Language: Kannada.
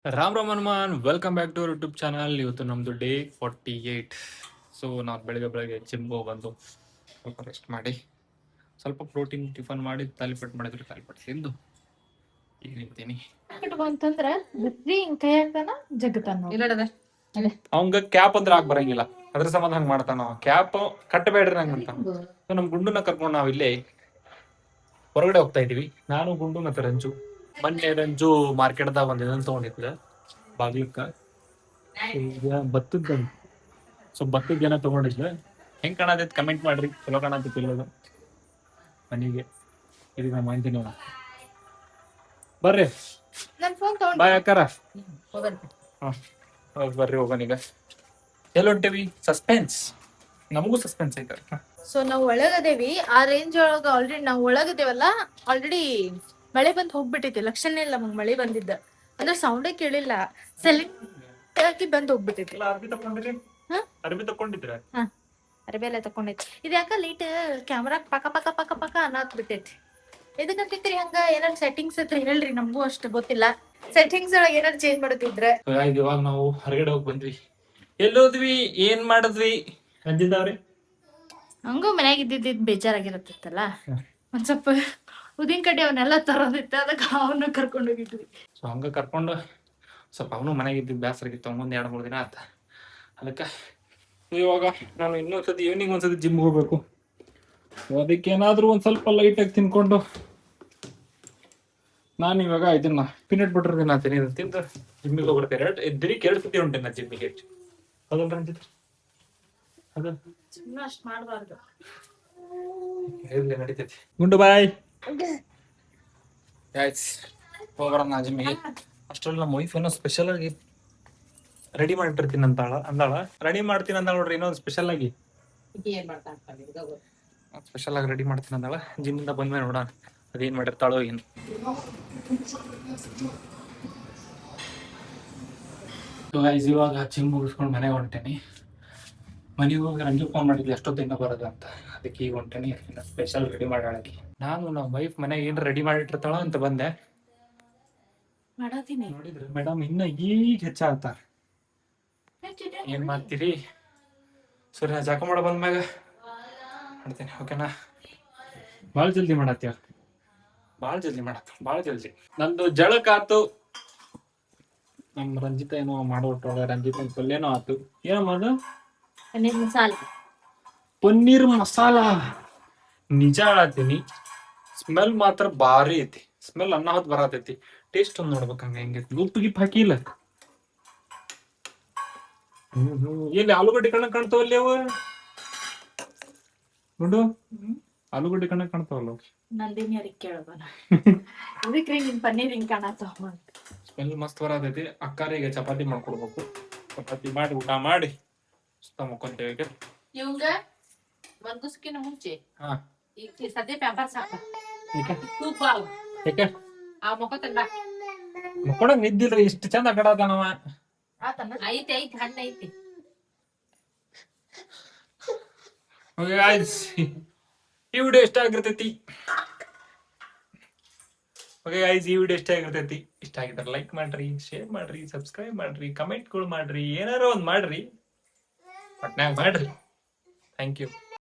Ram Ram Hanuman welcome back to our YouTube channel. ಇವತ್ತು ನಮ್ಮದು ಡೇ 48. ಸೊ ನಾವು ಬೆಳಗ್ಗೆ ಜಿಮ್ಗೆ ಬಂದು ಸ್ವಲ್ಪ ರೆಸ್ಟ್ ಮಾಡಿ ಸ್ವಲ್ಪ ಪ್ರೋಟೀನ್ ಟಿಫನ್ ಮಾಡಿ ತಾಲಿಪಟ್ಟು ಮಾಡಿದ್ರೆ ತಾಲಿಪಟ್ಟು ತಿಂದು ಈಗ ನಿಂತೀನಿ. ಅಂತಂದ್ರ ಕೈ ಹಾಕ್ತಾನ ಜಗತ್ತಾನ ಅವಂಗ ಕ್ಯಾಪ್ ಅಂದ್ರೆ ಹಾಕ್ ಬರಂಗಿಲ್ಲ, ಅದ್ರ ಸಂಬಂಧ ಹಂಗ್ ಮಾಡ್ತಾನ. ಕ್ಯಾಪ್ ಕಟ್ಟಬೇಡ್ರಿ ನಂಗೆ ಅಂತ. ಸೊ ನಮ್ ಗುಂಡುನ ಕರ್ಕೊಂಡು ನಾವು ಇಲ್ಲೇ ಹೊರಗಡೆ ಹೋಗ್ತಾ ಇದೀವಿ. ನಾನು ಗುಂಡು ಮತ್ತೆ ರಂಜು. ಮೊನ್ನೆ ರಂಜು ಮಾರ್ಕೆಟ್ದಾಗ ಒಂದ್ ಇದನ್ನ ತಗೊಂಡಿದ್ದ ಬಾಗ್ಲಕ್ಕ, ಈಗ ಭತ್ತದ. ಸೊ ಭತ್ತದ ಜನ ತಗೊಂಡಿದ್ದೆ. ಹೆಂಗ್ ಕಾಣತೈತಿ ಕಮೆಂಟ್ ಮಾಡ್ರಿ. ಚಲೋ ಕಾಣತೈತಿ ಇಲ್ಲದು ಮನೆಗೆ. ಇದೀಗ ನಾ ಮಾಡ್ತೀನಿ ಬರ್ರಿ. ಬಾಯ್ ಅಕ್ಕಾರ. ಬರ್ರಿ ಹೋಗೋಣ ಈಗ. ಎಲ್ಲಿ ಹೊಂಟೇವಿ? ಸಸ್ಪೆನ್ಸ್. ನಮಗೂ ಸಸ್ಪೆನ್ಸ್ ಐತೆ. ಸೊ ನಾವ್ ಒಳಗದೇವಿ. ಆ ರೇಂಜ್ ಒಳಗ ಆಲ್ರೆಡಿ ನಾವ್ ಒಳಗದೇವಲ್ಲ, ಆಲ್ರೆಡಿ ಮಳೆ ಬಂದ್ ಹೋಗ್ಬಿಟ್ಟೈತಿ. ಲಕ್ಷಣ ಇಲ್ಲ ನಮಗ್ ಮಳೆ ಬಂದಿದ್ದ, ಅಂದ್ರೆ ಸೌಂಡೇ ಕೇಳಿಲ್ಲ. ಸೆಲೆಕ್ಟ್ ಆಗಿ ಬಂದ್ ಹೋಗ್ಬಿಟ್ಟೈತಿ. ಅರ್ಬಿ ತಕೊಂಡಿದ್ರ? ಅರಬಿ ಎಲ್ಲ ತಕೊಂಡೈತಿ. ಇದ್ ಯಾಕ ಲೈಟ್ ಕ್ಯಾಮ್ರಾ ಪಕ್ಕ ಪಕ್ಕ ಪಕ್ಕ ಪಕ್ಕ ಅನ್ನತ್ ಬಿಟ್ಟೈತಿ. ಇದಕ್ಕಂತಿತ್ರಿ ಹಂಗ ಏನಾರ ಸೆಟ್ಟಿಂಗ್ಸ್ ಹತ್ರ ಹೇಳ್ರಿ, ನಮಗೂ ಅಷ್ಟು ಗೊತ್ತಿಲ್ಲ. ಸೆಟ್ಟಿಂಗ್ಸ್ ಒಳಗೆ ಏನಾರು ಚೇಂಜ್ ಮಾಡೋದಿದ್ರೆ. ಇವಾಗ ನಾವು ಹೊರಗಡೆ ಹೋಗಿ ಬಂದ್ವಿ. ಎಲ್ಲೋದ್ವಿ, ಏನ್ ಮಾಡಿದ್ವಿ ರಂಜಿತಾವ್ರಿ? ಹಂಗೂ ಮನ್ಯಾಗ ಇದ್ದಿದ್ ಬೇಜಾರಾಗಿರತ್ತಲ್ಲ, ಒಂದ್ ಸ್ವಲ್ಪ ಉದಿನ ಕಡ್ಡಿ ಅವನ್ನೆಲ್ಲ ತರೋದಿತ್ತು. ಅದಕ್ಕೆ ಅವನ್ನ ಕರ್ಕೊಂಡು ಹೋಗಿದ್ವಿ. ಸೊ ಹಂಗ ಕರ್ಕೊಂಡು ಸ್ವಲ್ಪ ಅವನು ಮನೆಗೆ ಇದ್ದಿದ್ದು ಬೇಸರ ಆಗಿತ್ತು. ಒಂದ್ 2-3 ದಿನ ಆತ. ಅದಕ್ಕೆ ಇವಾಗ ನಾನು ಇನ್ನೊಂದ್ಸತಿ ಈವ್ನಿಂಗ್ ಒಂದ್ಸತಿ ಜಿಮ್ ಹೋಗ್ಬೇಕು. ಅದಕ್ಕೆ ಏನಾದ್ರೂ ಒಂದ್ ಸ್ವಲ್ಪ ಲೈಟ್ ಆಗಿ ತಿನ್ಕೊಂಡು ನಾನು ಇವಾಗ ಇದನ್ನ ಪೀನಟ್ ಬಟರ್ ತಿನ್ನತೀನಿ. ತಿಂದು ಜಿಮ್ಮಿಗೆ ಹೋಗ್ಬಿಡ್ತೇನೆ. ದಿನಕ್ಕೆ 2 ಸತಿ ಹೊಂಟೇನೆ ನಾ ಜಿಮ್ಮಿಗೆ. ಅದಲ್ಲ ರಂಜಿತ್? ಅದ ಅಷ್ಟ್ ಮಾಡ್ಬಾರ್ದು. ಇರ್ಲಿ, ನಡೀತೈತಿ. ಗುಂಡು ಬಾಯ್. ಹೋಗೋಣ ನಾ ಜಿಮ್ಮಿಗೆ. ಅಷ್ಟ್ರಲ್ಲಿ ನಮ್ಮ ವೈಫ್ ಏನೋ ಸ್ಪೆಷಲ್ ಆಗಿ ರೆಡಿ ಮಾಡಿಟ್ಟಿರ್ತೀನಿ ಅಂದಾಳ. ರೆಡಿ ಮಾಡ್ತೀನಿ ಅಂದಾಳ ನೋಡ್ರಿ. ಇನ್ನೊಂದು ಸ್ಪೆಷಲ್ ಆಗಿ ರೆಡಿ ಮಾಡ್ತೀನಿ ಅಂದಾಳ. ಜಿಮ್ ಇಂದ ಬಂದ್ಮೇಲೆ ನೋಡೋಣ ಅದೇನ್ ಮಾಡಿರ್ತಾಳೋ ಏನು. ಇವಾಗ ಜಿಮ್ ಮುಗಿಸ್ಕೊಂಡು ಮನೆಗೆ ಹೊಂಟೇನಿ. ಮನೆಗೆ ಹೋಗಿ ರಂಜು ಫೋನ್ ಮಾಡಿದ್ವಿ ಎಷ್ಟೊತ್ತಿಂದ ಬರೋದು ಅಂತ. ಅದಕ್ಕೆ ಈಗ ಹೊಂಟೇನಿ. Special ready ಮಾಡಾಳಕ್ಕೆ. ನಾನು ನಮ್ಮ ವೈಫ್ ಮನೆಗೆ ಏನ್ ರೆಡಿ ಮಾಡಿಟ್ಟಿರ್ತಾಳ ಅಂತ ಬಂದೆ. ನೋಡಿದ್ರೆ ಮೇಡಮ್ ಇನ್ನ ಈಗ ಹೆಚ್ಚಾಗ್ತಾರ. ಏನ್ ಮಾಡ್ತೀರಿ? ಸರಿ, ನಾ ಜಾಕ ಮಾಡ ಬಂದ್ಮ್ಯಾಗ ಮಾಡ್ತೇನೆ. ಓಕೆನಾ? ಭಾಳ ಜಲ್ದಿ ಮಾಡತ್ತೀವ. ಭಾಳ ಜಲ್ದಿ ನಂದು ಜಳಕ ಆತು. ನಮ್ ರಂಜಿತ ಏನೋ ಮಾಡೋಟ. ರಂಜಿತ ಪಲ್ಯನೋ ಆತು. ಏನಮ್ಮ ಅದು? ಪನ್ನೀರ್ ಮಸಾಲ. ನಿಜ ಹೇಳತ್ತೀನಿ, ಸ್ಮೆಲ್ ಮಾತ್ರ ಭಾರಿ ಐತಿ. ಸ್ಮೆಲ್ ಅನ್ನ ಹೊತ್ತು ಬರತೈತಿ. ಟೇಸ್ಟ್ ಒಂದ್ ನೋಡ್ಬೇಕಂಗ ಹೆಂಗೈತಿ. ಉಪ್ಪು ಗಿಪ್ಪು ಹಾಕಿಲ್ಲ. ಎಲ್ಲಿ ಆಲೂಗಡ್ಡೆ ಕಾಣ್ತಾವಲ್ಲಿ ಅವು? ನೋಡು, ಆಲೂಗಡ್ಡೆ ಕಾಣ್ತಾವಲ್ಲ. ನಂದಿನಿ ಅವ್ರಿಗೆ ಕೇಳೋಣ. ಅದಕ್ಕೆ ನಿನ್ ಪನ್ನೀರ್ ಹಿಂಗ್ ಕಾಣತ್ತಾವ. ಸ್ಮೆಲ್ ಮಸ್ತ್ ಬರತೈತಿ. ಅಕ್ಕಾರಿಗೆ ಚಪಾತಿ ಮಾಡ್ಕೊಡ್ಬೇಕು. ಚಪಾತಿ ಮಾಡಿ ಊಟ ಮಾಡಿ ಸುತ್ತ ಮುಕ್ಕೊಂತೇವೆ. ಇವಂಗ ಮನ್ಗುಸ್ಕಿನ ಮುಂಚೆ ಈಗ ಸದ್ಯ ಪ್ಯಾಂಪರ್ ಸಾಕ. ಆ ಮುಖ ತಂದ ಮುಕ್ಕೊಳಕ್ ನಿದ್ದಿಲ್ರಿ. ಇಷ್ಟು ಚಂದ ಕಡತಾನವ. ಐತಿ ಹಣ್ಣ ಐತಿ. ಈ ವಿಡಿಯೋ ಇಷ್ಟ ಆಗಿರ್ತೈತಿ. ಇಷ್ಟ ಆಗಿದ್ರೆ ಲೈಕ್ ಮಾಡ್ರಿ, ಶೇರ್ ಮಾಡ್ರಿ, ಸಬ್ಸ್ಕ್ರೈಬ್ ಮಾಡ್ರಿ, ಕಮೆಂಟ್ಗಳು ಮಾಡ್ರಿ, ಏನಾರ ಒಂದ್ ಮಾಡ್ರಿ. ಒಟ್ನಾಗ ಮಾಡ್ರಿ. Thank you.